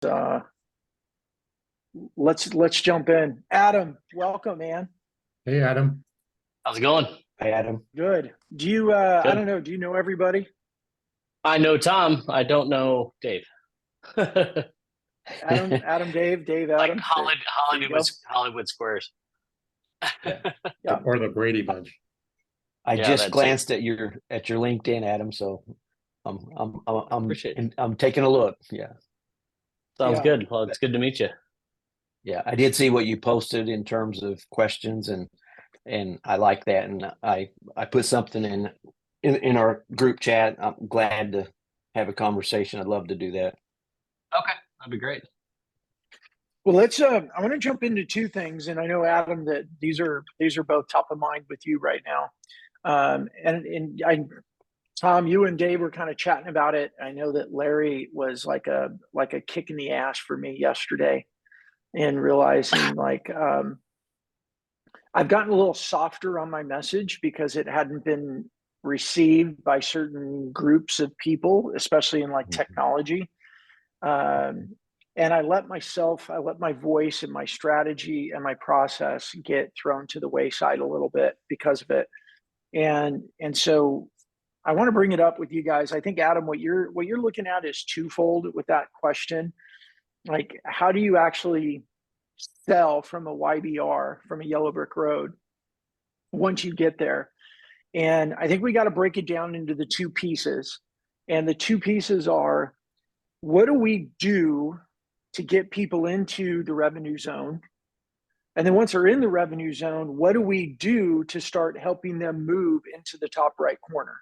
uh let's jump in. Adam, welcome, man. Hey, Adam. How's it going? Hi, Adam. Good. Do you I Good. don't know, do you know everybody? I know Tom. I don't know Dave. Like Adam, Dave, Adam. There you Hollywood, go. Hollywood Squares. Yeah. Yeah. Or the Brady Bunch. I Yeah, just that's it. glanced at your LinkedIn, Adam. So Appreciate it. I'm taking a look. Yeah. Sounds Yeah. good. Well, it's good to meet you. Yeah. I did see what you posted in terms of questions and I like that. And I put something in our group chat. I'm glad to have a conversation. I'd love to do that. Okay, that'd be great. Well, let's I want to jump into two things, and I know, Adam, that these are both top of mind with you right now. And I Tom, you and Dave were kind of chatting about it. I know that Larry was like a kick in the ass for me yesterday, and realizing I've gotten a little softer on my message because it hadn't been received by certain groups of people, especially in like Mhm. technology. Um, and I let my voice and my strategy and my process get thrown to the wayside a little bit because of it. And so I want to bring it up with you guys. I think, Adam, what you're looking at is twofold with that question. Like, how do you actually sell from a YBR, from a yellow brick road, once you get there? And I think we got to break it down into the two pieces. And the two pieces are, what do we do to get people into the revenue zone? And then once they're in the revenue zone, what do we do to start helping them move into the top right corner,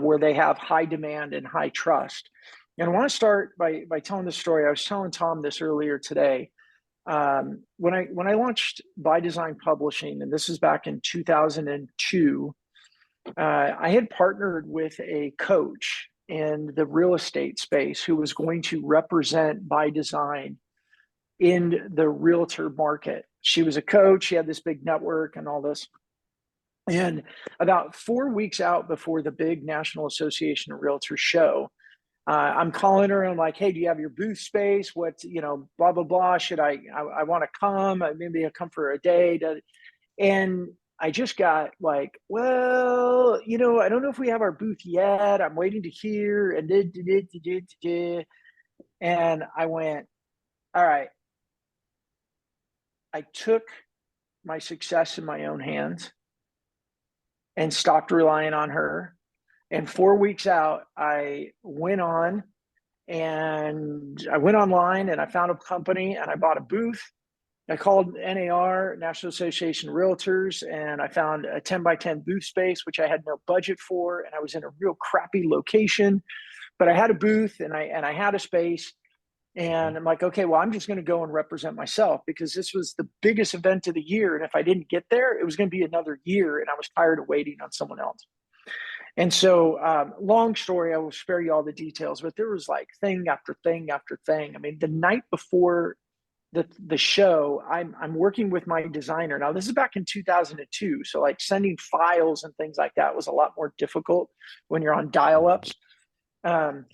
where they have high demand and high trust? And I want to start by telling the story. I was telling Tom this earlier today. When I launched By Design Publishing, and this is back in 2002, I had partnered with a coach in the real estate space who was going to represent By Design in the realtor market. She was a coach, she had this big network and all this. And about 4 weeks out before the big National Association of Realtors show, I'm calling her and I'm like, hey, do you have your booth space? What, blah, blah, blah. Should I want to come? Maybe I'll come for a day. And I just got like, well, I don't know if we have our booth yet. I'm waiting to hear. And I went, all right. I took my success in my own hands and stopped relying on her. And 4 weeks out, I went online and I found a company and I bought a booth. I called NAR, National Association of Realtors, and I found a 10 by 10 booth space, which I had no budget for. And I was in a real crappy location, but I had a booth and I had a space. And I'm like, okay, well, I'm just going to go and represent myself because this was the biggest event of the year. And if I didn't get there, it was going to be another year. And I was tired of waiting on someone else. And so, long story, I will spare you all the details, but there was like thing after thing after thing. I mean, the night before the show, I'm working with my designer. Now, this is back in 2002. So like sending files and things like that was a lot more difficult when you're on dial-ups. I'm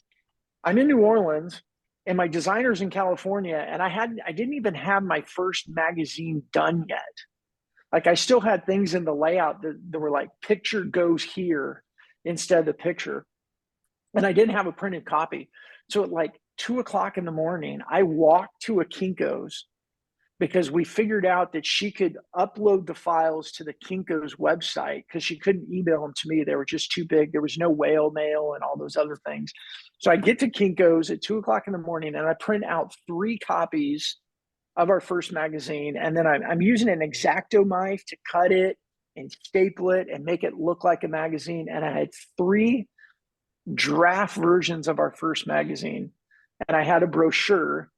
in New Orleans and my designer's in California, and I didn't even have my first magazine done yet. Like, I still had things in the layout that were like picture goes here instead of the picture. And I didn't have a printed copy. So at like 2 o'clock in the morning, I walked to a Kinko's because we figured out that she could upload the files to the Kinko's website because she couldn't email them to me. They were just too big. There was no whale mail and all those other things. So I get to Kinko's at 2 o'clock in the morning and I print out 3 copies of our first magazine. And then I'm using an X-Acto knife to cut it and staple it and make it look like a magazine. And I had 3 draft versions of our first magazine. And I had a brochure.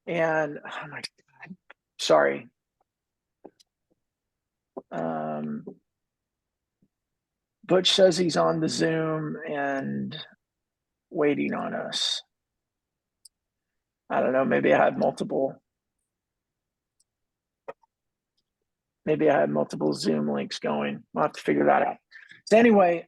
And oh my God, sorry. Butch says he's on the Zoom and waiting on us. I don't know. Maybe I had multiple Zoom links going. We'll have to figure that out. So anyway,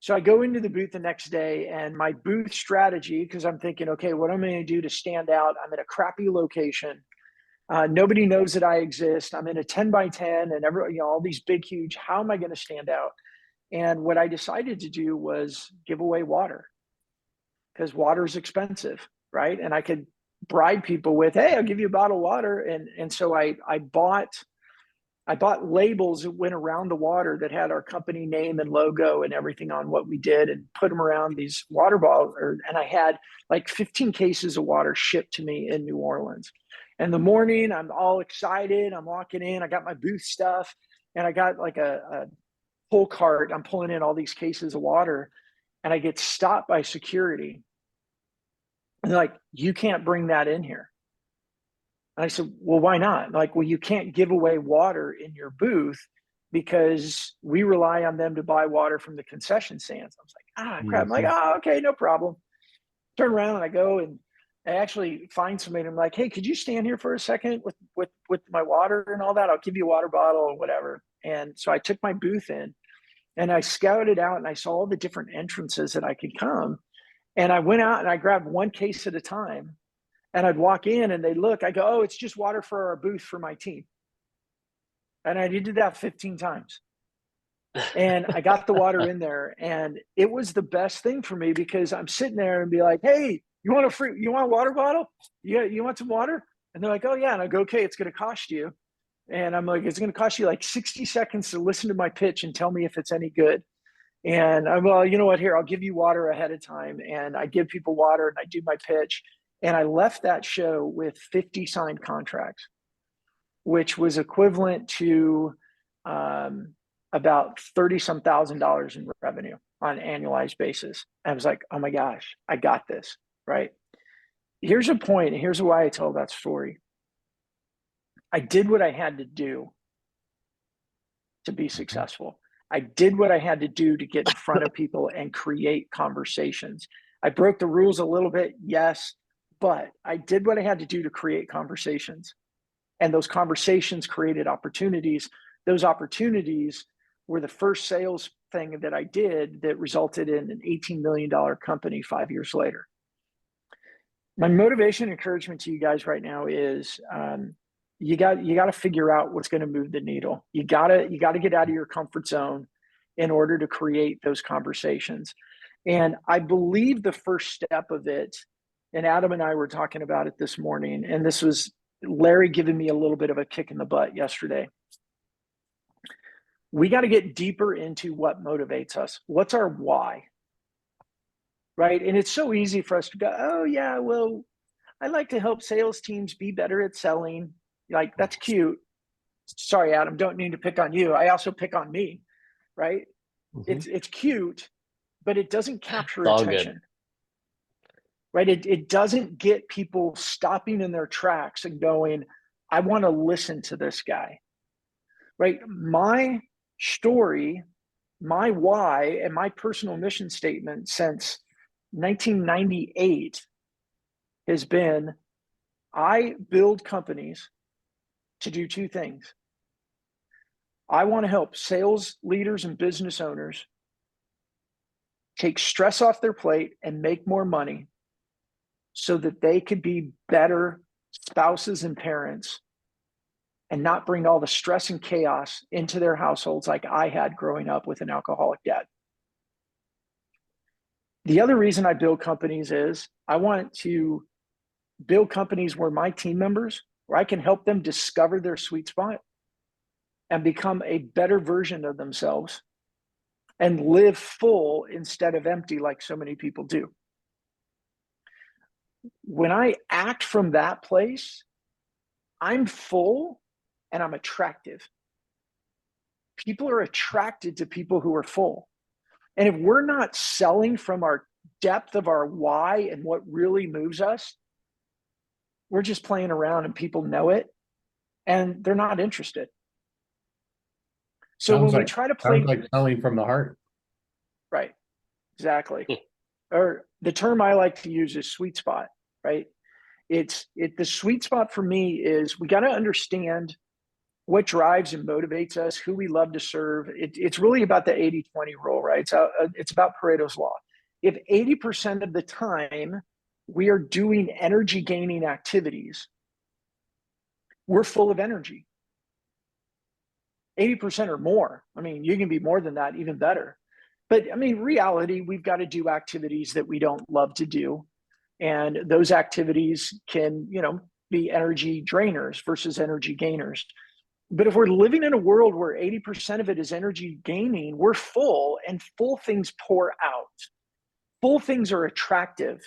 So I go into the booth the next day, and my booth strategy, because I'm thinking, okay, what am I going to do to stand out? I'm in a crappy location. Nobody knows that I exist. I'm in a 10 by 10 and all these big, huge, how am I going to stand out? And what I decided to do was give away water, because water is expensive, right? And I could bribe people with, hey, I'll give you a bottle of water. And so I bought labels that went around the water that had our company name and logo and everything on what we did, and put them around these water bottles. And I had like 15 cases of water shipped to me in New Orleans. And the morning, I'm all excited. I'm walking in, I got my booth stuff, and I got like a pull cart. I'm pulling in all these cases of water, and I get stopped by security. And they're like, you can't bring that in here. And I said, well, why not? Like, well, you can't give away water in your booth because we rely on them to buy water from the concession stands. I was like, crap. I'm like, oh, okay, no problem. Turn around and I go and I actually find somebody. And I'm like, hey, could you stand here for a second with my water and all that? I'll give you a water bottle or whatever. And so I took my booth in and I scouted out and I saw all the different entrances that I could come. And I went out and I grabbed one case at a time. And I'd walk in and they'd look, I go, oh, it's just water for our booth for my team. And I did that 15 times. And I got the water in there, and it was the best thing for me, because I'm sitting there and be like, hey, you want a water bottle? You want some water? And they're like, oh yeah. And I go, okay, it's going to cost you. And I'm like, it's going to cost you like 60 seconds to listen to my pitch and tell me if it's any good. And I'm, well, you know what, here, I'll give you water ahead of time. And I give people water and I do my pitch. And I left that show with 50 signed contracts, which was equivalent to about $30-some thousand in revenue on an annualized basis. I was like, oh my gosh, I got this, right? Here's a point, and here's why I tell that story. I did what I had to do to be successful. I did what I had to do to get in front of people and create conversations. I broke the rules a little bit, yes, but I did what I had to do to create conversations. And those conversations created opportunities. Those opportunities were the first sales thing that I did that resulted in an $18 million company 5 years later. My motivation and encouragement to you guys right now is you got to figure out what's going to move the needle. You got to get out of your comfort zone in order to create those conversations. And I believe the first step of it, and Adam and I were talking about it this morning, and this was Larry giving me a little bit of a kick in the butt yesterday. We got to get deeper into what motivates us. What's our why? Right? And it's so easy for us to go, oh yeah, well, I like to help sales teams be better at selling. Like, that's cute. Sorry, Adam, don't need to pick on you. I also pick on me, right? Mm-hmm. It's cute, but it doesn't capture attention. Good. Right? It doesn't get people stopping in their tracks and going, I want to listen to this guy. Right? My story, my why, and my personal mission statement since 1998 has been, I build companies to do two things. I want to help sales leaders and business owners take stress off their plate and make more money so that they could be better spouses and parents and not bring all the stress and chaos into their households like I had growing up with an alcoholic dad. The other reason I build companies is I want to build companies where my team members, where I can help them discover their sweet spot and become a better version of themselves and live full instead of empty like so many people do. When I act from that place, I'm full and I'm attractive. People are attracted to people who are full. And if we're not selling from our depth of our why and what really moves us, we're just playing around and people know it and they're not interested. So when we try to play, sounds like selling from the heart. Right, exactly. Or the term I like to use is sweet spot, right? The sweet spot for me is we got to understand what drives and motivates us, who we love to serve. It's really about the 80-20 rule, right? It's about Pareto's law. If 80% of the time we are doing energy gaining activities, we're full of energy. 80% or more. I mean, you can be more than that, even better. But I mean, reality, we've got to do activities that we don't love to do. And those activities can, be energy drainers versus energy gainers. But if we're living in a world where 80% of it is energy gaining, we're full, and full things pour out. Full things are attractive,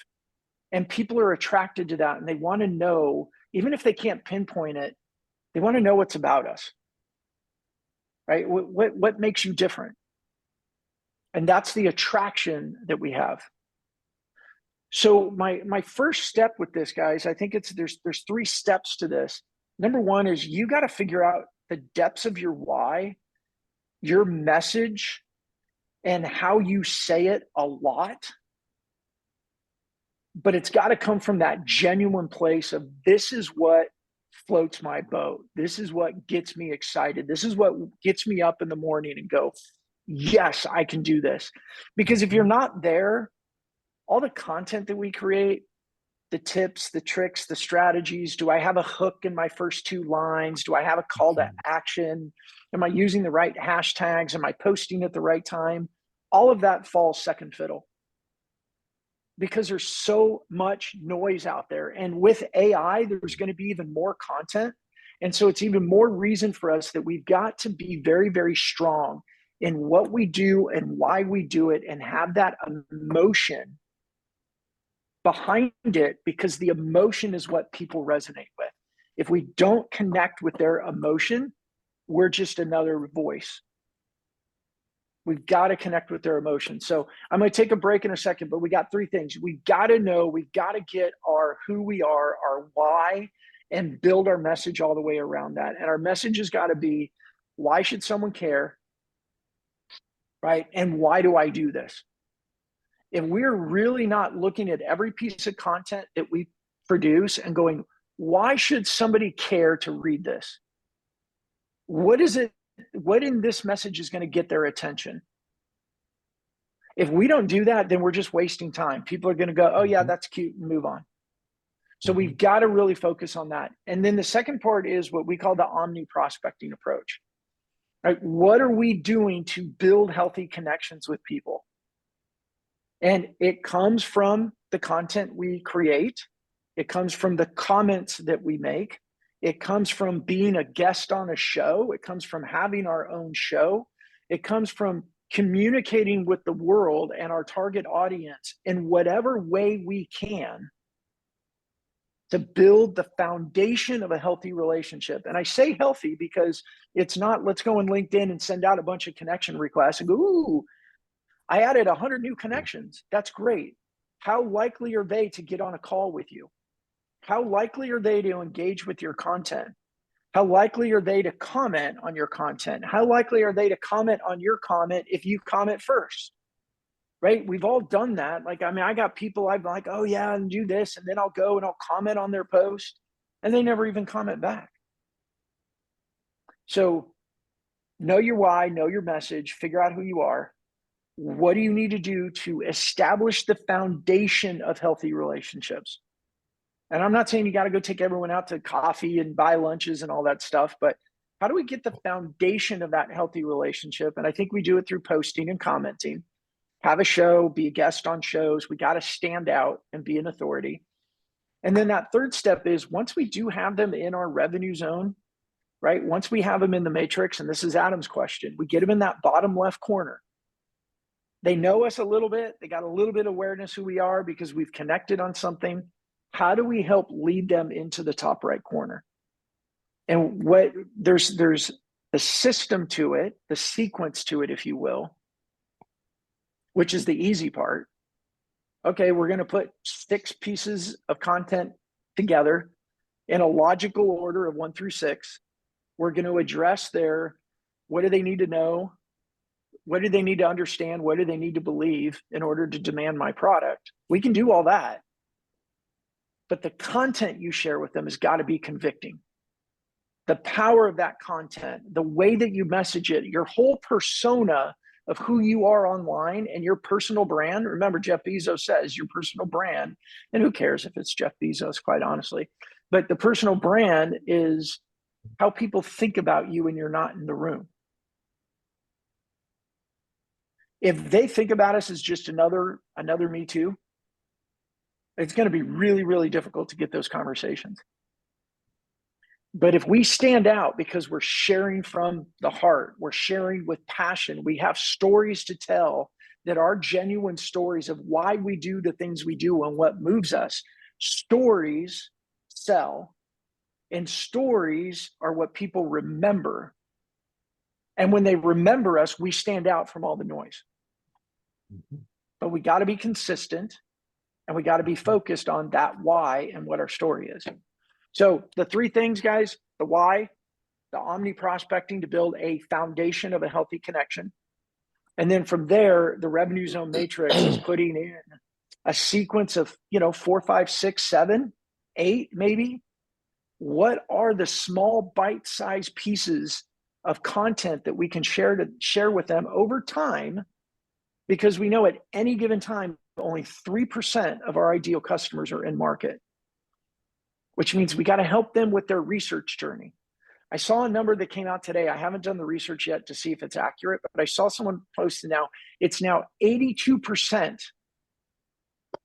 and people are attracted to that, and they want to know, even if they can't pinpoint it, they want to know what's about us, right? What makes you different? And that's the attraction that we have. So my first step with this, guys, I think there's 3 steps to this. Number 1 is you got to figure out the depths of your why, your message, and how you say it a lot. But it's got to come from that genuine place of, this is what floats my boat. This is what gets me excited. This is what gets me up in the morning and go, yes, I can do this. Because if you're not there, all the content that we create, the tips, the tricks, the strategies, do I have a hook in my first 2 lines? Do I have a call to action? Am I using the right hashtags? Am I posting at the right time? All of that falls second fiddle, because there's so much noise out there. And with AI, there's going to be even more content. And so it's even more reason for us that we've got to be very, very strong in what we do and why we do it, and have that emotion behind it, because the emotion is what people resonate with. If we don't connect with their emotion, we're just another voice. We've got to connect with their emotion. So I'm going to take a break in a second, but we got 3 things. We've got to know, we've got to get our who we are, our why, and build our message all the way around that. And our message has got to be, why should someone care? Right? And why do I do this? If we're really not looking at every piece of content that we produce and going, why should somebody care to read this? What in this message is going to get their attention? If we don't do that, then we're just wasting time. People are going to go, oh yeah, that's cute, and move on. So we've got to really focus on that. And then the second part is what we call the omni prospecting approach. Right? What are we doing to build healthy connections with people? And it comes from the content we create. It comes from the comments that we make. It comes from being a guest on a show. It comes from having our own show. It comes from communicating with the world and our target audience in whatever way we can to build the foundation of a healthy relationship. And I say healthy because it's not, let's go on LinkedIn and send out a bunch of connection requests and go, ooh, I added 100 new connections. That's great. How likely are they to get on a call with you? How likely are they to engage with your content? How likely are they to comment on your content? How likely are they to comment on your comment if you comment first? Right? We've all done that. Like, I mean, I got people I'm like, oh yeah, and do this. And then I'll go and I'll comment on their post, and they never even comment back. So know your why, know your message, figure out who you are. What do you need to do to establish the foundation of healthy relationships? And I'm not saying you got to go take everyone out to coffee and buy lunches and all that stuff, but how do we get the foundation of that healthy relationship? And I think we do it through posting and commenting. Have a show, be a guest on shows. We got to stand out and be an authority. And then that third step is, once we do have them in our revenue zone, right? Once we have them in the matrix, and this is Adam's question, we get them in that bottom left corner. They know us a little bit. They got a little bit of awareness who we are because we've connected on something. How do we help lead them into the top right corner? And there's the system to it, the sequence to it, if you will, which is the easy part. Okay, we're going to put 6 pieces of content together in a logical order of 1 through 6. We're going to address what do they need to know? What do they need to understand? What do they need to believe in order to demand my product? We can do all that. But the content you share with them has got to be convicting. the power of that content, the way that you message it, your whole persona of who you are online and your personal brand. Remember, Jeff Bezos says your personal brand, and who cares if it's Jeff Bezos, quite honestly, but the personal brand is how people think about you when you're not in the room. If they think about us as just another Me Too, it's going to be really, really difficult to get those conversations. But if we stand out because we're sharing from the heart, we're sharing with passion, we have stories to tell that are genuine stories of why we do the things we do and what moves us. Stories sell, and stories are what people remember. And when they remember us, we stand out from all the noise. But we got to be consistent, and we got to be focused on that why and what our story is. So the three things, guys: the why, the omni prospecting to build a foundation of a healthy connection. And then from there, the revenue zone matrix is putting in a sequence of, 4, 5, 6, 7, 8, maybe. What are the small bite-sized pieces of content that we can share with them over time? Because we know at any given time, only 3% of our ideal customers are in market, which means we got to help them with their research journey. I saw a number that came out today. I haven't done the research yet to see if it's accurate, but I saw someone posted now. It's now 82%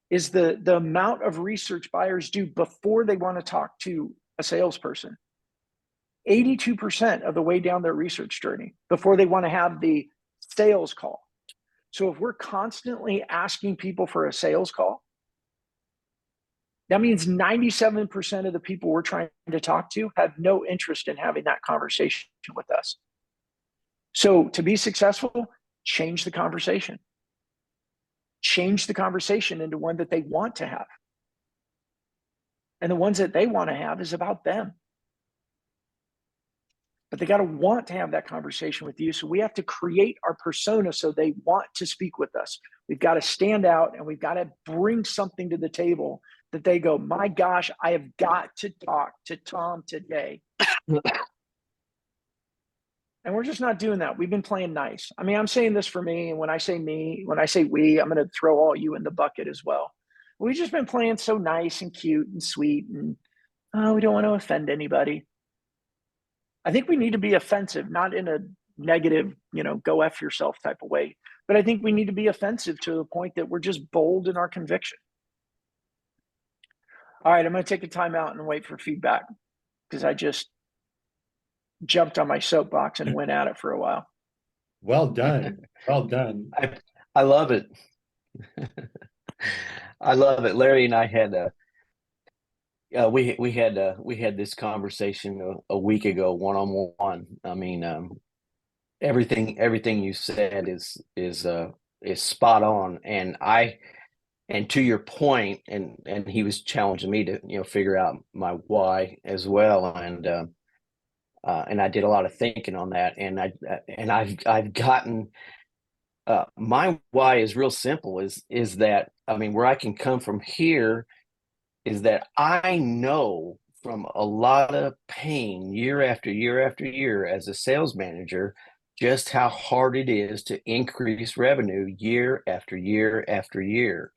is the amount of research buyers do before they want to talk to a salesperson. 82% of the way down their research journey before they want to have the sales call. So if we're constantly asking people for a sales call, that means 97% of the people we're trying to talk to have no interest in having that conversation with us. So to be successful, change the conversation. Change the conversation into one that they want to have. And the ones that they want to have is about them. But they got to want to have that conversation with you. So we have to create our persona so they want to speak with us. We've got to stand out, and we've got to bring something to the table that they go, my gosh, I have got to talk to Tom today. And we're just not doing that. We've been playing nice. I mean, I'm saying this for me. And when I say we, I'm going to throw all you in the bucket as well. We've just been playing so nice and cute and sweet, and we don't want to offend anybody. I think we need to be offensive, not in a negative, go F yourself type of way. But I think we need to be offensive to the point that we're just bold in our conviction. All right, I'm going to take a time out and wait for feedback because I just jumped on my soapbox and went at it for a while. Well done. Well done. I love it. I love it. Larry and I had we had this conversation a week ago, one-on-one. I mean, everything you said is spot on, and to your point, and he was challenging me to figure out my why as well, and I did a lot of thinking on that, and I've gotten my why is real simple. Is that, I mean, where I can come from here is that I know from a lot of pain year after year after year as a sales manager just how hard it is to increase revenue year after year after year,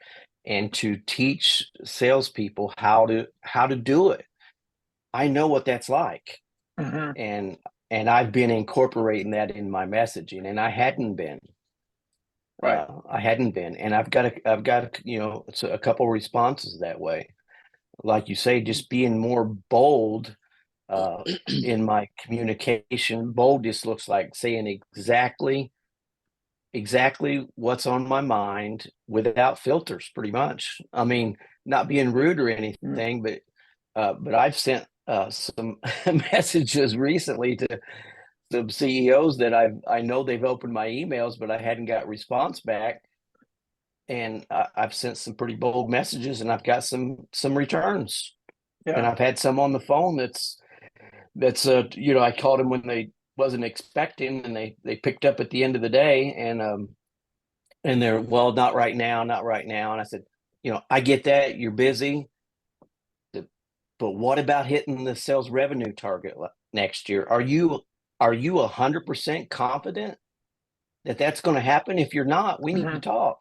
and to teach salespeople how to do it. I know what that's like. Mm-hmm. And I've been incorporating that in my messaging, and I hadn't been. Right. I hadn't been, and I've got a couple of responses that way. Like you say, just being more bold in my communication. Bold just looks like saying exactly what's on my mind without filters, pretty much. I mean, not being rude or anything, but I've sent some messages recently to some CEOs that I know they've opened my emails, but I hadn't got response back. And I've sent some pretty bold messages, and I've got some returns. Yeah. And I've had some on the phone that's I called them when they wasn't expecting, and they picked up at the end of the day, and they're, well, not right now. And I said, I get that you're busy, but what about hitting the sales revenue target next year. Are you 100% confident that that's going to happen? If you're not, we need to Mhm. talk,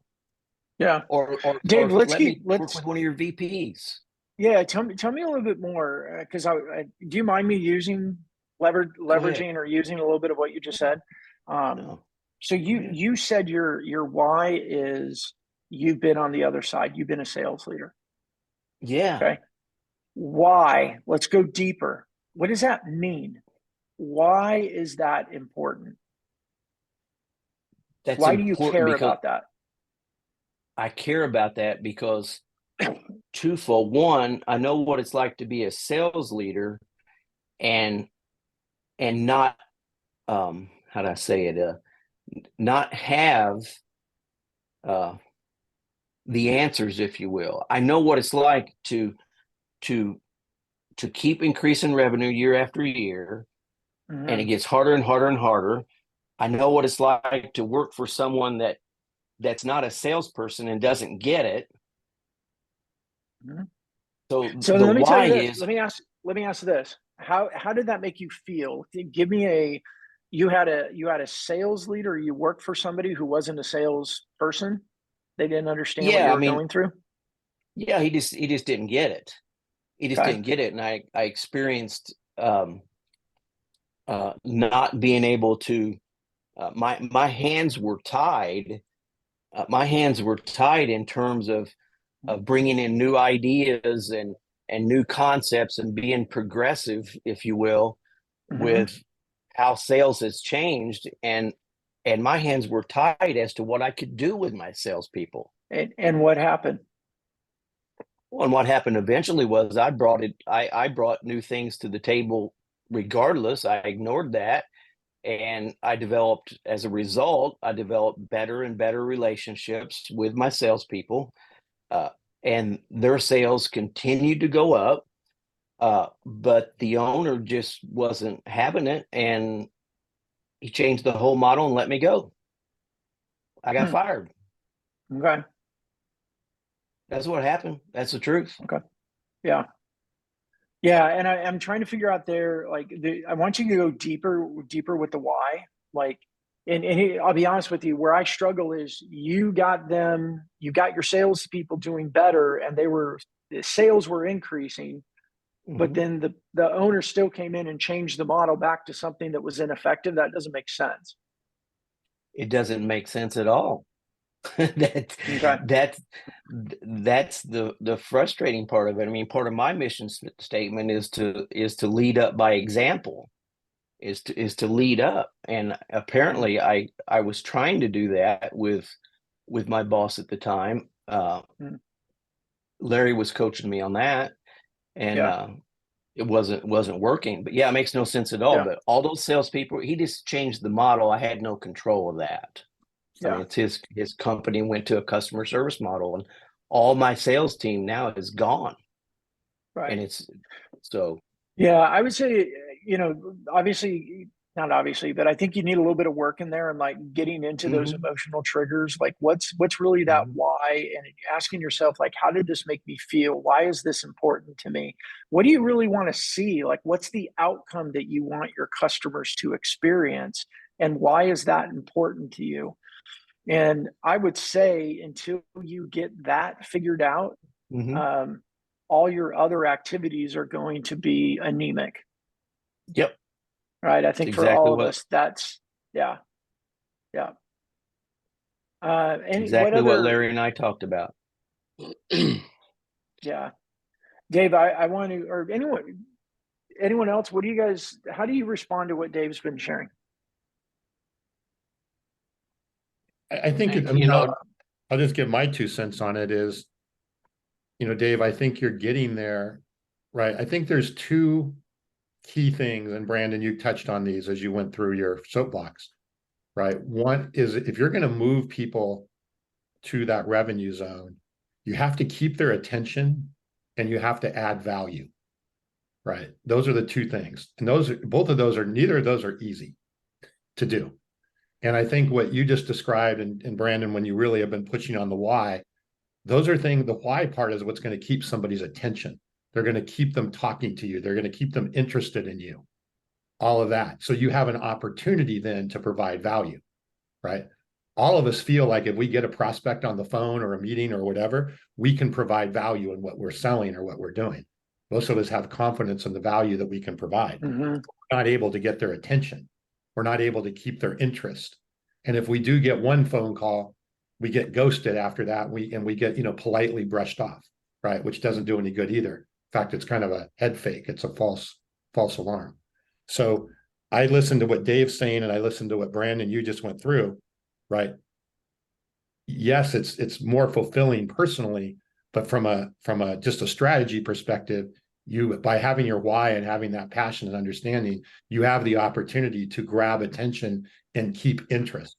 Yeah. or Dave, let's let me keep, work let's, with one of your VPs. yeah, tell me a little bit more, because do you mind me using Go ahead. leveraging or using a little bit of what you just said? Um, No, so go ahead. you said your why is you've been on the other side, you've been a sales leader. Yeah, Okay. Why? Let's go deeper. What does that mean? Why is that important? that's Why do you important care because about that? I care about that because twofold. One, I know what it's like to be a sales leader and not how do I say it? Not have uh the answers, if you will. I know what it's like to keep increasing revenue year after year, and it Mhm. gets harder and harder and harder. I know what it's like to work for someone that's not a salesperson and doesn't get it. Mhm. So So the let me tell you why this. is, Let me ask this. How did that make you feel? Give me a you had a sales leader, you worked for somebody who wasn't a sales person. They didn't understand what you yeah, I were mean, going through. yeah, he just didn't get it. He just Okay. didn't get it. And I experienced not being able to, my hands were tied. My hands were tied in terms of bringing in new ideas and new concepts and being progressive, if you will, Hmm. with how sales has changed. And my hands were tied as to what I could do with my salespeople. And what happened? Well, and what happened eventually was I brought new things to the table regardless. I ignored that. And as a result, I developed better and better relationships with my salespeople. Uh, and their sales continued to go up. But the owner just wasn't having it. And he changed the whole model and let me go. I got Hmm. fired. Okay. That's what happened. That's the truth. Okay. Yeah. Yeah, and I'm trying to figure out I want you to go deeper with the why. Like, I'll be honest with you, where I struggle is you got your salespeople doing better, and the sales were increasing, but Mhm. then the owner still came in and changed the model back to something that was ineffective. That doesn't make sense. It doesn't make sense at all. that Okay. that that's the frustrating part of it. I mean, part of my mission statement is to lead up by example, is to lead up. And Mm. apparently I was trying to do that with my boss at the time. Mm. Larry was coaching me on that, and Yeah. it wasn't working. But yeah, it makes no sense at all. Yeah. But all those salespeople, he just changed the model. I had no control of that. I mean, Yeah. it's his company went to a customer service model, and all my sales team now is gone. Right. And it's so Yeah, I would say, obviously, not obviously, but I think you need a little bit of work in there and like getting into those mhm, emotional triggers. Like, what's really that mhm, why? And asking yourself, like, how did this make me feel? Why is this important to me? What do you really want to see? Like, what's the outcome that you want your customers to experience? And why is that important to you? And I would say until you get that figured out, mhm. um, all your other activities are going to be anemic, Yep, right? I it's think for exactly all of what us, yeah, yeah. it's Any what exactly what other? Larry and I talked about. Yeah, Dave, I want to, or anyone else. What do you guys? How do you respond to what Dave's been sharing? I think I You mean, know, I'll just give my 2 cents on it is, Dave, I think you're getting there, right? I think there's two key things, and Brandon, you touched on these as you went through your soapbox, right? One is if you're going to move people to that revenue zone, you have to keep their attention and you have to add value, right? Those are the two things. And both of those are, neither of those are easy to do. And I think what you just described, and Brandon, when you really have been pushing on the why, those are things, the why part is what's going to keep somebody's attention. They're going to keep them talking to you. They're going to keep them interested in you. all of that. So you have an opportunity then to provide value, right? All of us feel like if we get a prospect on the phone or a meeting or whatever, we can provide value in what we're selling or what we're doing. Most of us have confidence in the value that we can provide. Mm-hmm. We're not able to get their attention. We're not able to keep their interest. And if we do get one phone call, we get ghosted after that. We get, politely brushed off, right? Which doesn't do any good either. In fact, it's kind of a head fake. It's a false alarm. So I listened to what Dave's saying, and I listened to what Brandon, you just went through, right? Yes, it's more fulfilling personally, but from a just a strategy perspective, you, by having your why and having that passion and understanding, you have the opportunity to grab attention and keep interest,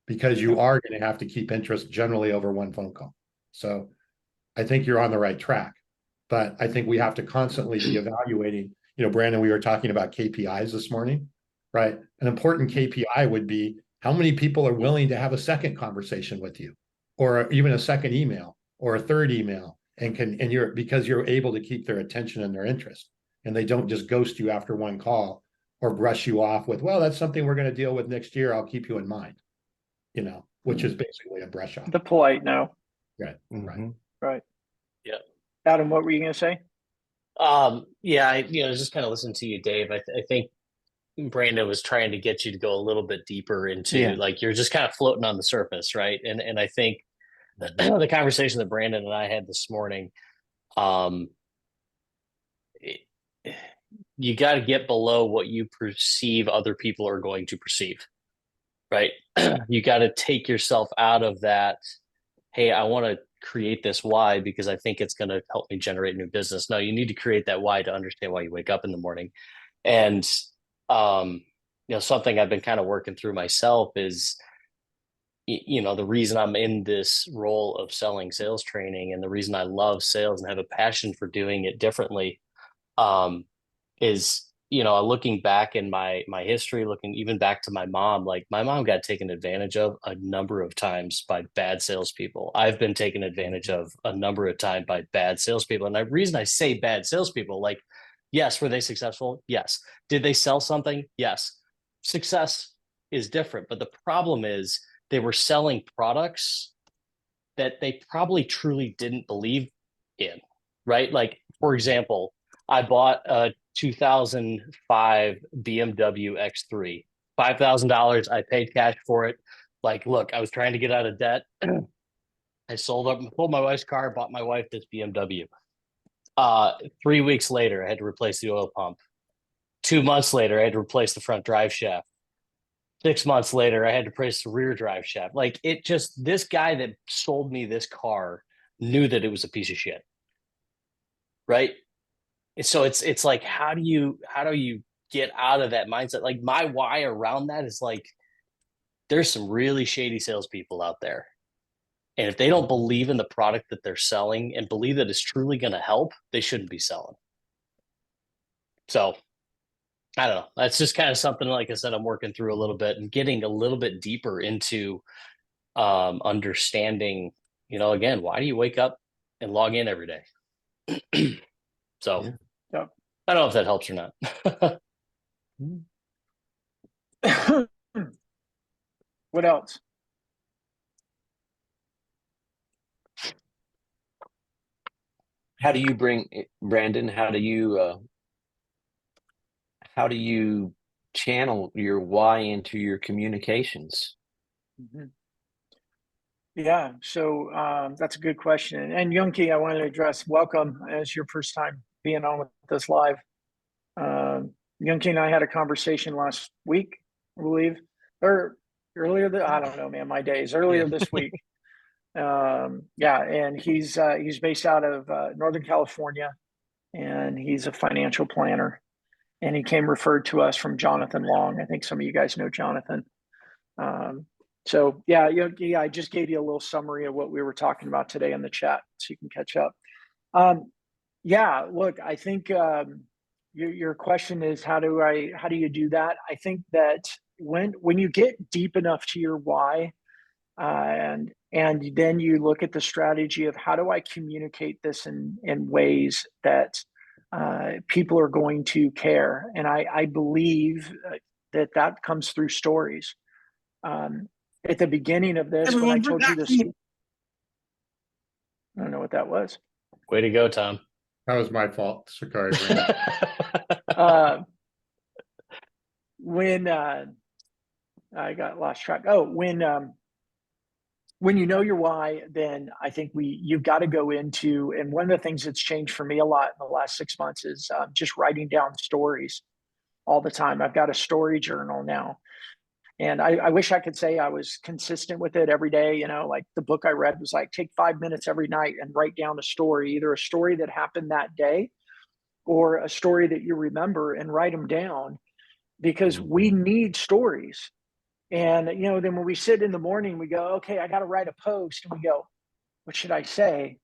because you are going to have to keep interest generally over one phone call. So I think you're on the right track, but I think we have to constantly be evaluating. Brandon, we were talking about KPIs this morning, right? An important KPI would be how many people are willing to have a second conversation with you, or even a second email or a third email, because you're able to keep their attention and their interest, and they don't just ghost you after one call or brush you off with, well, that's something we're going to deal with next year. I'll keep you in mind, which is basically a brush off. The polite no. Right. Mhm. Right. Yeah. Adam, what were you going to say? Yeah, I just kind of listened to you, Dave. I think Brandon was trying to get you to go a little bit deeper into like you're just kind of floating on the surface, right? And I think the conversation that Brandon and I had this morning, you got to get below what you perceive other people are going to perceive, right? You got to take yourself out of that. Hey, I want to create this why because I think it's going to help me generate new business. No, you need to create that why to understand why you wake up in the morning. And something I've been kind of working through myself is the reason I'm in this role of selling sales training, and the reason I love sales and have a passion for doing it differently is looking back in my history, looking even back to my mom. Like, my mom got taken advantage of a number of times by bad salespeople. I've been taken advantage of a number of times by bad salespeople. And the reason I say bad salespeople, like, yes, were they successful? Yes. Did they sell something? Yes. Success is different, but the problem is they were selling products that they probably truly didn't believe in, right? Like, for example, I bought a 2005 BMW X3, $5,000. I paid cash for it. Like, look, I was trying to get out of debt. I sold my wife's car, bought my wife this BMW. 3 weeks later, I had to replace the oil pump. 2 months later, I had to replace the front drive shaft. 6 months later, I had to replace the rear drive shaft. Like, this guy that sold me this car knew that it was a piece of shit. Right. And so it's like, how do you get out of that mindset? Like, my why around that is like, there's some really shady salespeople out there. And if they don't believe in the product that they're selling and believe that it's truly going to help, they shouldn't be selling. So I don't know. That's just kind of something, like I said, I'm working through a little bit and getting a little bit deeper into understanding, again, why do you wake up and log in every day? So yeah. I don't know if that helps or not. What else? How do you Brandon, how do you channel your why into your communications? Mm-hmm. Yeah, so that's a good question. And Yunki, I wanted to address, welcome as your first time being on with us live. Yunki and I had a conversation last week, I believe, or earlier. I don't know, man, my days, earlier this week. And he's based out of Northern California, and he's a financial planner. And he came referred to us from Jonathan Long. I think some of you guys know Jonathan. So I just gave you a little summary of what we were talking about today in the chat, so you can catch up. Look, I think your question is how do you do that? I think that when you get deep enough to your why, and then you look at the strategy of how do I communicate this in ways that people are going to care. And I believe that comes through stories. At the beginning of this, when I told you this, I don't know what that was. Way to go, Tom. That was my fault. Sorry, Brandon. When I got lost track. Oh, when you know your why, then I think you've got to go into, and one of the things that's changed for me a lot in the last 6 months is just writing down stories all the time. I've got a story journal now. And I wish I could say I was consistent with it every day. You know, like the book I read was like, take 5 minutes every night and write down a story, either a story that happened that day or a story that you remember, and write them down, because we need stories. And, you know, then when we sit in the morning, we go, okay, I got to write a post, and we go, what should I say?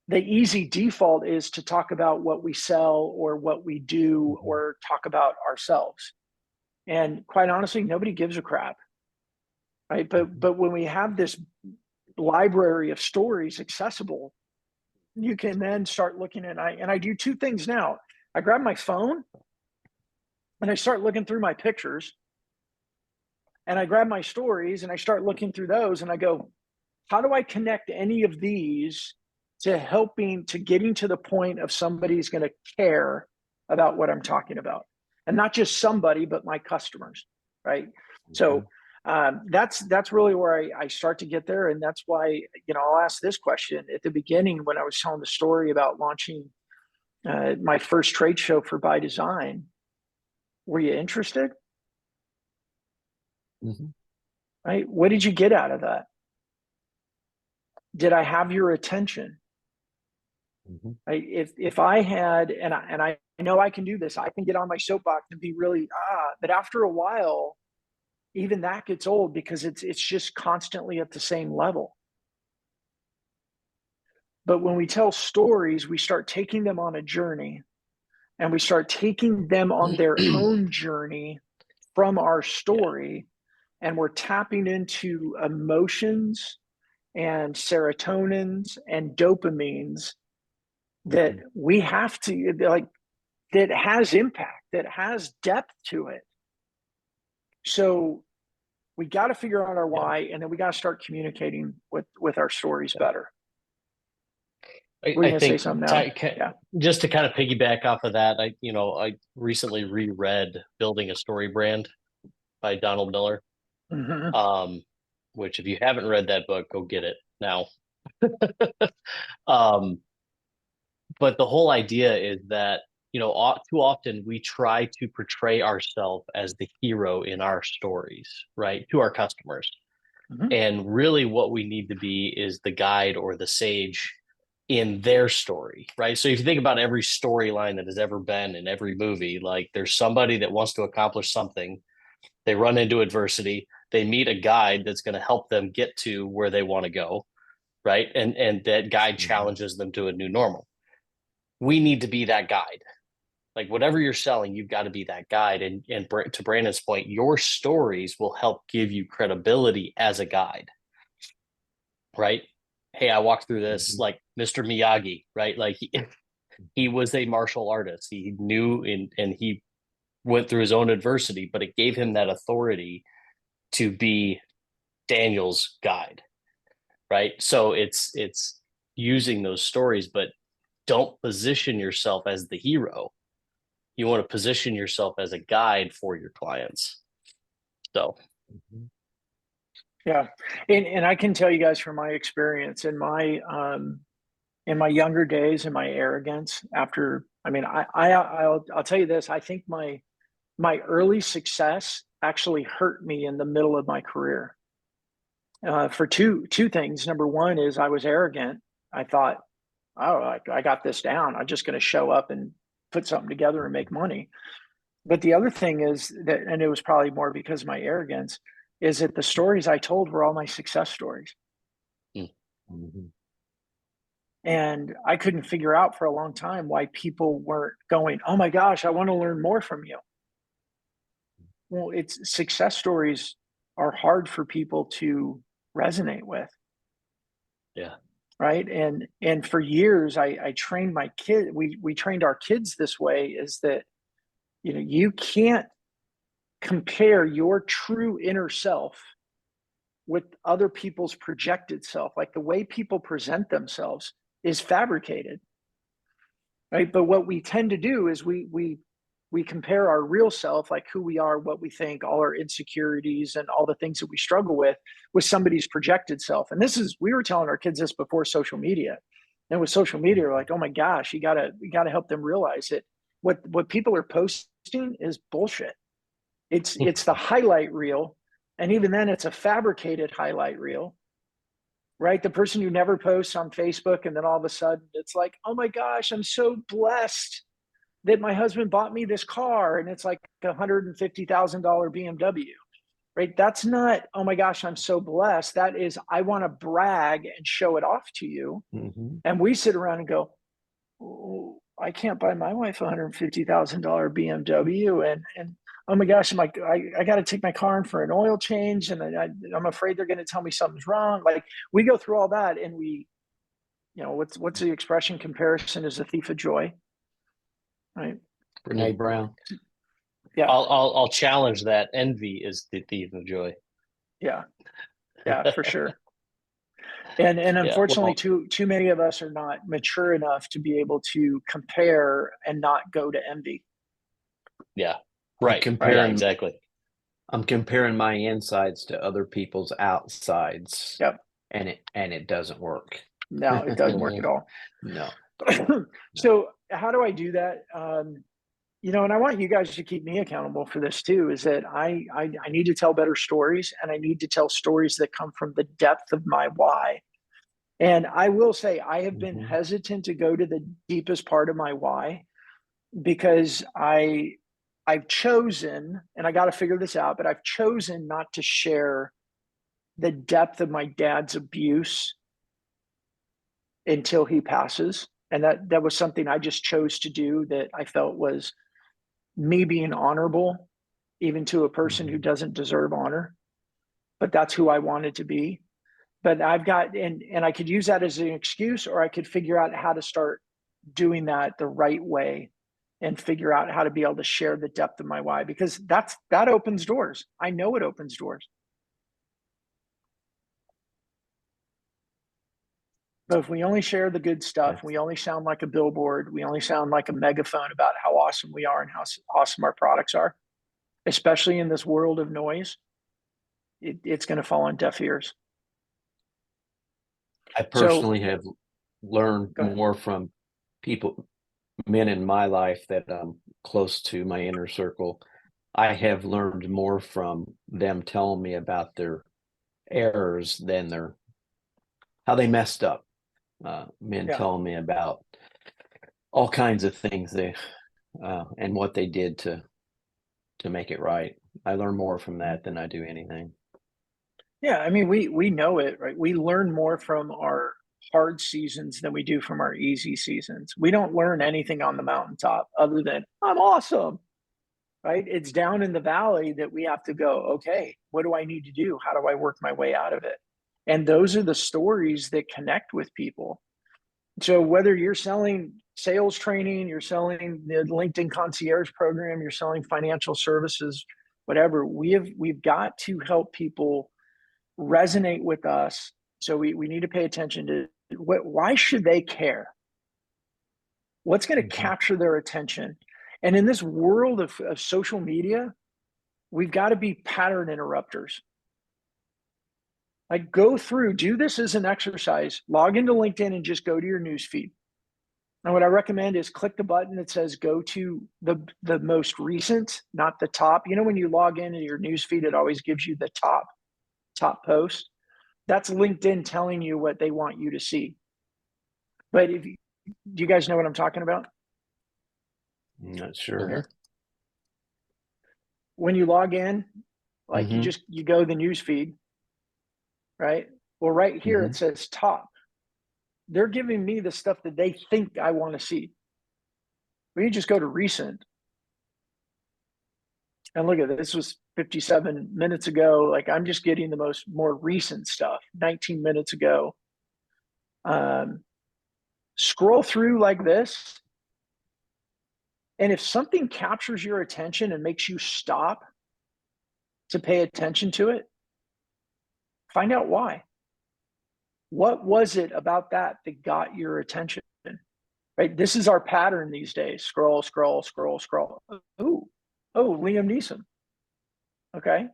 The easy default is to talk about what we sell or what we do, or talk about ourselves. And quite honestly, nobody gives a crap, right? But when we have this library of stories accessible, you can then start looking at, I do two things now. I grab my phone and I start looking through my pictures, and I grab my stories and I start looking through those, and I go, how do I connect any of these to getting to the point of somebody's going to care about what I'm talking about? And not just somebody, but my customers, right? So that's really where I start to get there. And that's why, you know, I'll ask this question at the beginning when I was telling the story about launching my first trade show for By Design. Were you interested? Right? What did you get out of that? Did I have your attention? Right? If I had, and I know I can do this, I can get on my soapbox and be really, but after a while, even that gets old, because it's just constantly at the same level. But when we tell stories, we start taking them on a journey, and we start taking them on their own journey from our story. And we're tapping into emotions and serotonins and dopamines that we have to, like, that has impact, that has depth to it. So we got to figure out our why, and then we got to start communicating with our stories better. I think Yeah. Just to kind of piggyback off of that, I recently reread Building a Story Brand by Donald Miller. Which, if you haven't read that book, go get it now. But the whole idea is that, you know, too often we try to portray ourselves as the hero in our stories, right, to our customers. And really what we need to be is the guide or the sage in their story, right? So if you think about every storyline that has ever been in every movie, like, there's somebody that wants to accomplish something, they run into adversity, they meet a guide that's going to help them get to where they want to go, right? And that guide challenges them to a new normal. We need to be that guide. Like, whatever you're selling, you've got to be that guide. And to Brandon's point, your stories will help give you credibility as a guide, right? Hey, I walked through this, like Mr. Miyagi, right? Like, he was a martial artist. He knew, and he went through his own adversity, but it gave him that authority to be Daniel's guide, right? So it's using those stories, but don't position yourself as the hero. You want to position yourself as a guide for your clients. So yeah, and I can tell you guys from my experience, in my younger days, in my arrogance, after, I mean, I'll tell you this, I think my early success actually hurt me in the middle of my career, for two things. Number one is I was arrogant. I thought, oh, I got this down. I'm just going to show up and put something together and make money. But the other thing is that, and it was probably more because of my arrogance, is that the stories I told were all my success stories. And I couldn't figure out for a long time why people weren't going, oh my gosh, I want to learn more from you. Well, success stories are hard for people to resonate with. Yeah. right? And for years, I trained my kid. We trained our kids this way, is that, you know, you can't compare your true inner self with other people's projected self. Like the way people present themselves is fabricated, right? But what we tend to do is we compare our real self, like who we are, what we think, all our insecurities and all the things that we struggle with somebody's projected self. And this is, we were telling our kids this before social media. And with social media, we're like, oh my gosh, you gotta help them realize that what people are posting is bullshit. It's the highlight reel. And even then it's a fabricated highlight reel, right? The person who never posts on Facebook, and then all of a sudden it's like, oh my gosh, I'm so blessed that my husband bought me this car, and it's like $150,000 BMW, right? That's not, oh my gosh, I'm so blessed. That is, I want to brag and show it off to you. Mm-hmm. And we sit around and go, oh, I can't buy my wife a $150,000 BMW. And oh my gosh, I got to take my car in for an oil change. And I'm afraid they're going to tell me something's wrong. Like, we go through all that, and we, you know, what's the expression? Comparison is a thief of joy. Right. Brene Brown. Yeah. I'll challenge that. Envy is the thief of joy. Yeah. Yeah, for sure. And unfortunately, too many of us are not mature enough to be able to compare and not go to envy. Yeah. Right. Comparing, yeah, exactly. I'm comparing my insides to other people's outsides. Yep. And it doesn't work. No, it doesn't work at all. No. So how do I do that? You know, and I want you guys to keep me accountable for this too, is that I need to tell better stories, and I need to tell stories that come from the depth of my why. And I will say, I have been hesitant to go to the deepest part of my why, because I've chosen, and I got to figure this out, but I've chosen not to share the depth of my dad's abuse until he passes. And that was something I just chose to do, that I felt was me being honorable, even to a person who doesn't deserve honor. But that's who I wanted to be. But I've got, and I could use that as an excuse, or I could figure out how to start doing that the right way and figure out how to be able to share the depth of my why, because that opens doors. I know it opens doors. But if we only share the good stuff, we only sound like a billboard, we only sound like a megaphone about how awesome we are and how awesome our products are, especially in this world of noise, it's going to fall on deaf ears. I personally have learned more from people, men in my life that I'm close to, my inner circle. I have learned more from them telling me about their errors than how they messed up. Men telling me about all kinds of things and what they did to make it right. I learn more from that than I do anything. Yeah, I mean, we know it, right? We learn more from our hard seasons than we do from our easy seasons. We don't learn anything on the mountaintop other than I'm awesome, right? It's down in the valley that we have to go, okay, what do I need to do? How do I work my way out of it? And those are the stories that connect with people. So whether you're selling sales training, you're selling the LinkedIn concierge program, you're selling financial services, whatever, we've got to help people resonate with us. So we need to pay attention to why should they care? What's going to capture their attention? And in this world of social media, we've got to be pattern interrupters. Like, go through, do this as an exercise, log into LinkedIn and just go to your news feed. And what I recommend is click the button that says go to the most recent, not the top. You know, when you log into your news feed, it always gives you the top post. That's LinkedIn telling you what they want you to see. But do you guys know what I'm talking about? I'm not sure. When you log in, like you go to the news feed, right? Well, right here it says top. They're giving me the stuff that they think I want to see. But you just go to recent. And look at this. This was 57 minutes ago. Like, I'm just getting the more recent stuff, 19 minutes ago. Scroll through like this. And if something captures your attention and makes you stop to pay attention to it, find out why. What was it about that that got your attention? Right? This is our pattern these days. Scroll, scroll, scroll, scroll. Oh, Liam Neeson. Okay.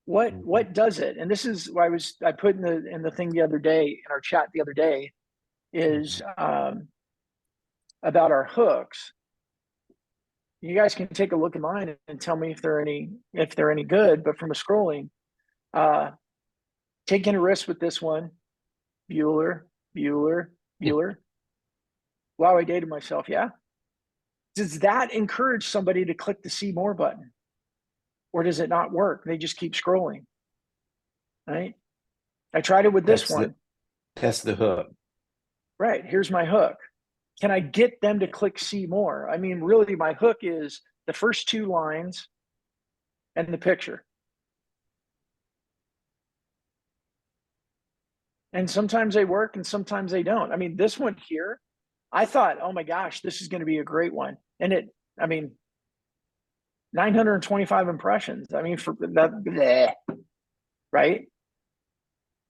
What does it? And this is why I put in the thing the other day, in our chat the other day, is about our hooks. You guys can take a look at mine and tell me if they're any good. But from a scrolling, taking a risk with this one, Bueller. Wow, I dated myself. Yeah. Does that encourage somebody to click the see more button? Or does it not work? They just keep scrolling. Right? I tried it with this one. That's the hook. Right. Here's my hook. Can I get them to click see more? I mean, really, my hook is the first 2 lines and the picture. And sometimes they work and sometimes they don't. I mean, this one here, I thought, oh my gosh, this is going to be a great one. And 925 impressions. I mean, for that, right?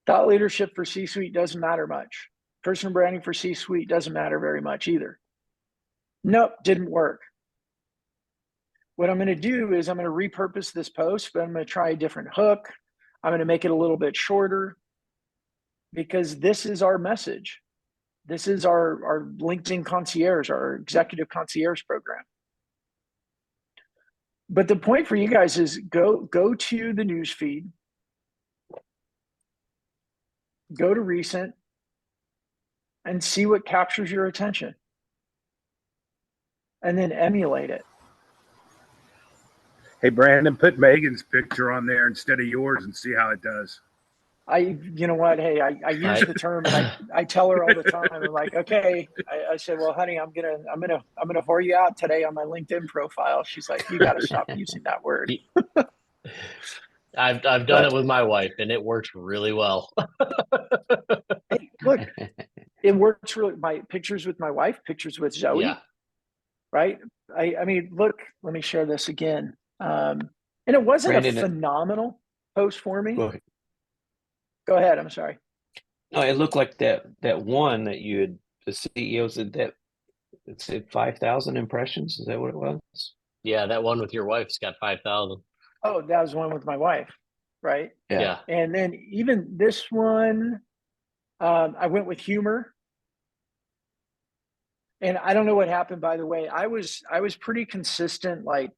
Thought leadership for C-suite doesn't matter much. Personal branding for C-suite doesn't matter very much either. Nope, didn't work. What I'm going to do is I'm going to repurpose this post, but I'm going to try a different hook. I'm going to make it a little bit shorter because this is our message. This is our LinkedIn concierge, our executive concierge program. But the point for you guys is go to the news feed, go to recent, and see what captures your attention. And then emulate it. Hey, Brandon, put Megan's picture on there instead of yours and see how it does. You know what? Hey, I use the term, and I tell her all the time. I'm like, okay. I said, well, honey, I'm gonna whore you out today on my LinkedIn profile. She's like, you got to stop using that word. I've done it with my wife, and it works really well. Hey, look, it works really. My pictures with my wife, pictures with Zoe. Yeah. Right. I mean, look. Let me share this again. And it wasn't Brandon, a phenomenal post for me. Go ahead. Go ahead. I'm sorry. No, it looked like that one that you had, the CEO said that it said 5,000 impressions. Is that what it was? Yeah, that one with your wife's got 5,000. Oh, that was one with my wife, right? Yeah. And then even this one, I went with humor. And I don't know what happened, by the way. I was pretty consistent, like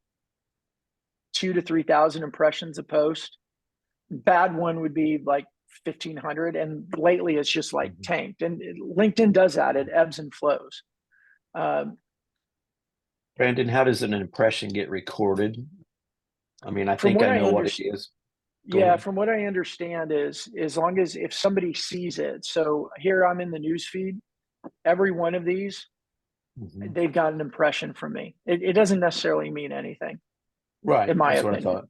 2,000 to 3,000 impressions a post. Bad one would be like 1,500, and lately it's just like tanked. And LinkedIn does that; it ebbs and flows. Brandon, how does an impression get recorded? I mean, I think I know what it is. Yeah, from what I understand is as long as if somebody sees it. So here I'm in the news feed. Every one of these, they've got an impression from me. It doesn't necessarily mean anything, right? In my That's opinion. what I thought.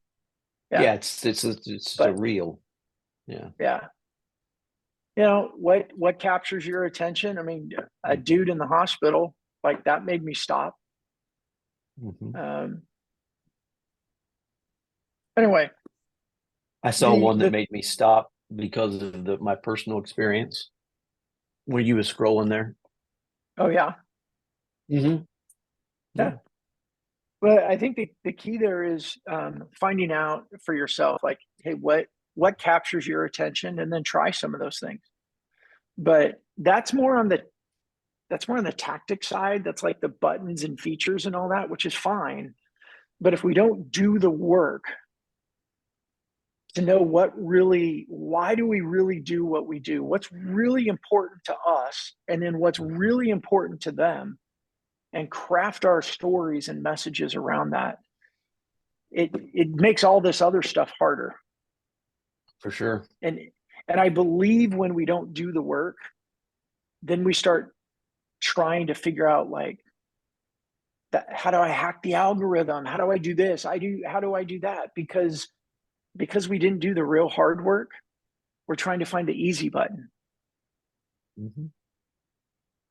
Yeah, it's a real. Yeah. Yeah. You know, what captures your attention? I mean, a dude in the hospital, like that made me stop. Anyway. I saw one that made me stop because of my personal experience when you were scrolling there. Oh, yeah. Yeah. But I think the key there is finding out for yourself, like, hey, what captures your attention, and then try some of those things. But that's more on the tactic side. That's like the buttons and features and all that, which is fine. But if we don't do the work to know why do we really do what we do? What's really important to us, and then what's really important to them, and craft our stories and messages around that. It makes all this other stuff harder. For sure. And I believe when we don't do the work, then we start trying to figure out like how do I hack the algorithm? How do I do this? How do I do that? Because we didn't do the real hard work, we're trying to find the easy button. Mhm.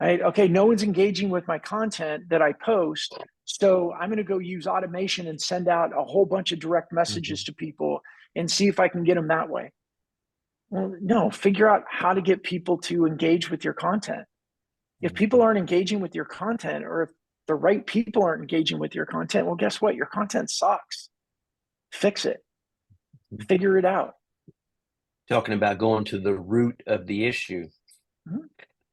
Right? Okay, no one's engaging with my content that I post, so I'm going to go use automation and send out a whole bunch of direct messages to people and see if I can get them that way. Well, no, figure out how to get people to engage with your content. If people aren't engaging with your content, or if the right people aren't engaging with your content, well, guess what? Your content sucks. Fix it. Figure it out. Talking about going to the root of the issue. Mhm.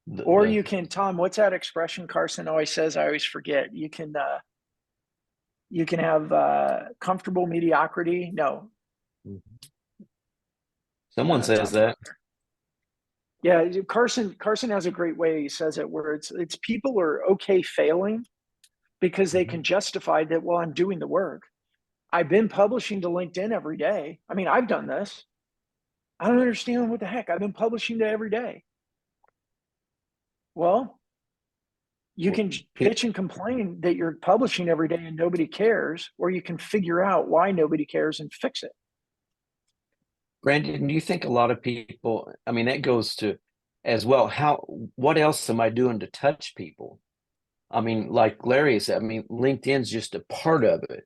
The- Or the- you can, Tom, what's that expression Carson always says? I always forget. You can have comfortable mediocrity. No. Someone says Tom's that. Yeah, Carson has a great way he says it, where it's people are okay failing because they can justify that, well, I'm doing the work. I've been publishing to LinkedIn every day. I mean, I've done this. I don't understand what the heck. I've been publishing to every day. Well, you can bitch and complain that you're publishing every day and nobody cares, or you can figure out why nobody cares and fix it. Brandon, do you think a lot of people, I mean, that goes to as well, what else am I doing to touch people? I mean, like Larry said, I mean, LinkedIn's just a part of it.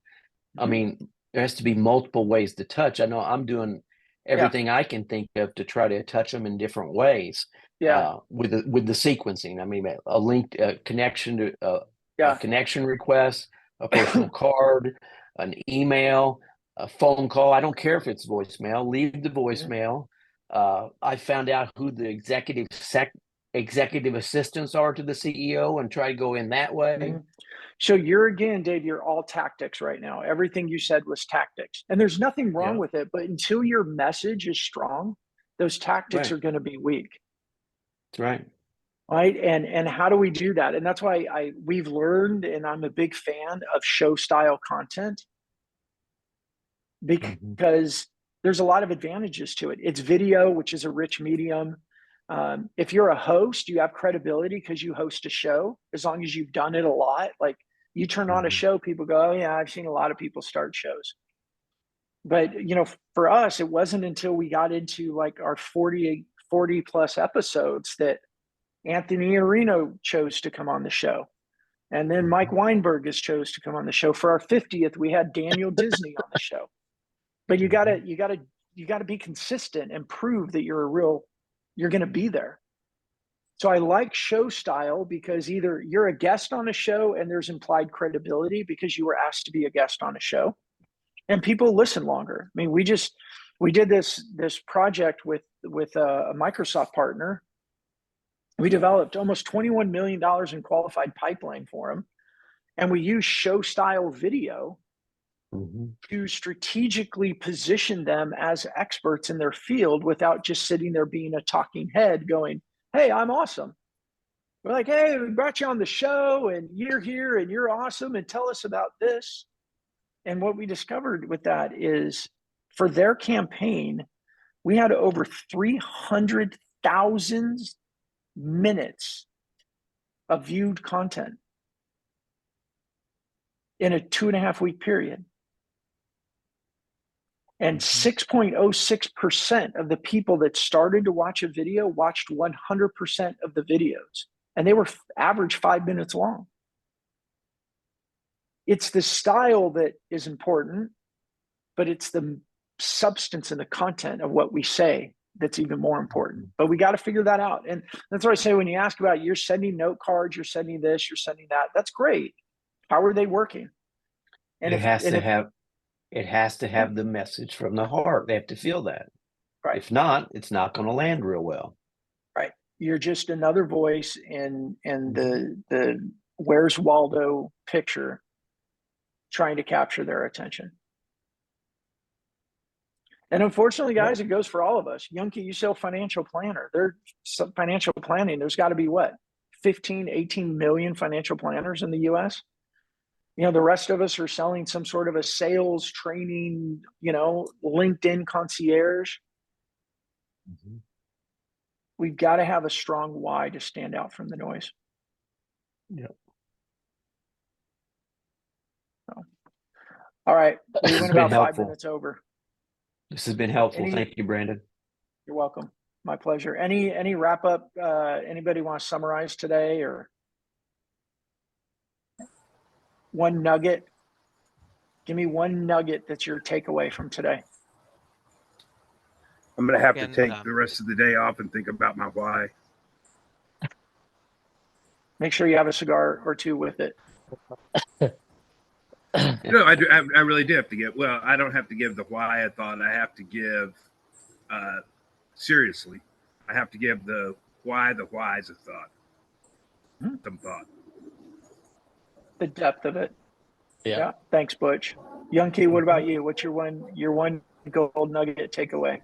I Mhm. mean, there has to be multiple ways to touch. I know I'm doing everything I can think of to try to touch them in different ways. Yeah. With the sequencing. I mean, a connection to a Yeah. connection request, a personal card, an email, a phone call. I don't care if it's voicemail. Leave the voicemail. I found out who the executive assistants are to the CEO and try to go in that way. Mhm. So Dave, you're all tactics right now. Everything you said was tactics. And there's nothing wrong Yeah. with it, but until your message is strong, those tactics Right. are going to be weak. That's right. Right. And how do we do that? And that's why we've learned, and I'm a big fan of show style content, because there's a lot of advantages to it. It's video, which is a rich medium. If you're a host, you have credibility because you host a show, as long as you've done it a lot. Like, you turn on a show, people go, oh yeah, I've seen a lot of people start shows. But for us, it wasn't until we got into like our 40 plus episodes that Anthony Areno chose to come on the show. And then Mike Weinberg has chose to come on the show. For our 50th, we had Daniel Disney on the show. But you gotta be consistent and prove that you're going to be there. So I like show style because either you're a guest on a show and there's implied credibility because you were asked to be a guest on a show, and people listen longer. I mean, we did this project with a Microsoft partner. We developed almost $21 million in qualified pipeline for them, and we use show style video to strategically position them as experts in their field without just sitting there being a talking head going, hey, I'm awesome. We're like, hey, we brought you on the show and you're here and you're awesome and tell us about this. And what we discovered with that is, for their campaign, we had over 300,000 minutes of viewed content in a 2.5 week period. And 6.06% of the people that started to watch a video watched 100% of the videos. And they were average 5 minutes long. It's the style that is important, but it's the substance and the content of what we say that's even more important. But we got to figure that out. And that's what I say when you ask about, you're sending note cards, you're sending this, you're sending that. That's great. How are they working? And it has to have the message from the heart. They have to feel that. Right. If not, it's not going to land real well. Right. You're just another voice in the Where's Waldo picture, trying to capture their attention. And unfortunately, guys, it goes for all of us. Youngkey, you sell financial planner. There's financial planning. There's got to be what, 15, 18 million financial planners in the US? The rest of us are selling some sort of a sales training, LinkedIn concierge. We've got to have a strong why to stand out from the noise. Yep. So, all right. We went about 5 helpful. minutes over. This has been helpful. Thank you, Brandon. You're welcome. My pleasure. Any wrap up? Anybody want to summarize today, or one nugget? Give me one nugget that's your takeaway from today. I'm going to have to Again, take the rest of the day off and think about my why. Make sure you have a cigar or two with it. No, I really do have to give. Well, I don't have to give the why I thought. I have to give seriously. I have to give the whys of thought. Some thought. The depth of it. Yeah. Thanks, Butch. Young Key, what about you? What's your one gold nugget takeaway?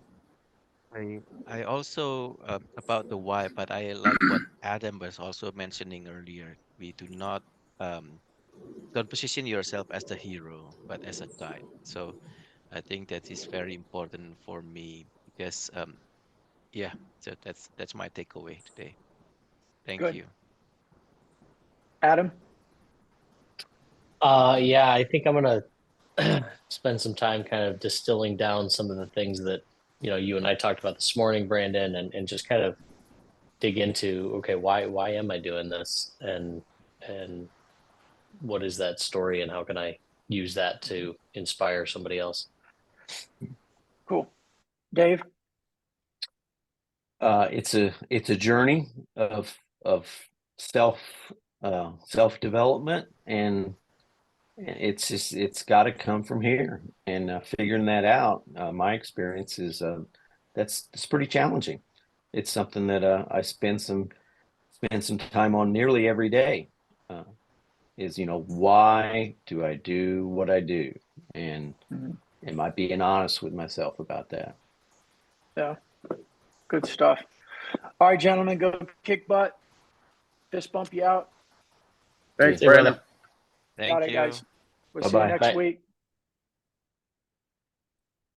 I also about the why, but I like what Adam was also mentioning earlier. We do not don't position yourself as the hero, but as a guide. So I think that is very important for me because yeah, so that's my takeaway today. Thank Good. you. Adam? Yeah, I think I'm gonna spend some time kind of distilling down some of the things that, you know, you and I talked about this morning, Brandon, and just kind of dig into, okay, why am I doing this? And what is that story, and how can I use that to inspire somebody else? Cool. Dave? It's a journey of self self development, and it's got to come from here. And figuring that out, my experience is it's pretty challenging. It's something that I spend some time on nearly every day. Is, you know, why do I do what I do, and am I being honest with myself about that? Yeah. Good stuff. All right, gentlemen, go kick butt. Fist bump you out. Thanks, See you, brother. Brandon. Thank Got it, you. guys. We'll see you Bye-bye. next Bye. week.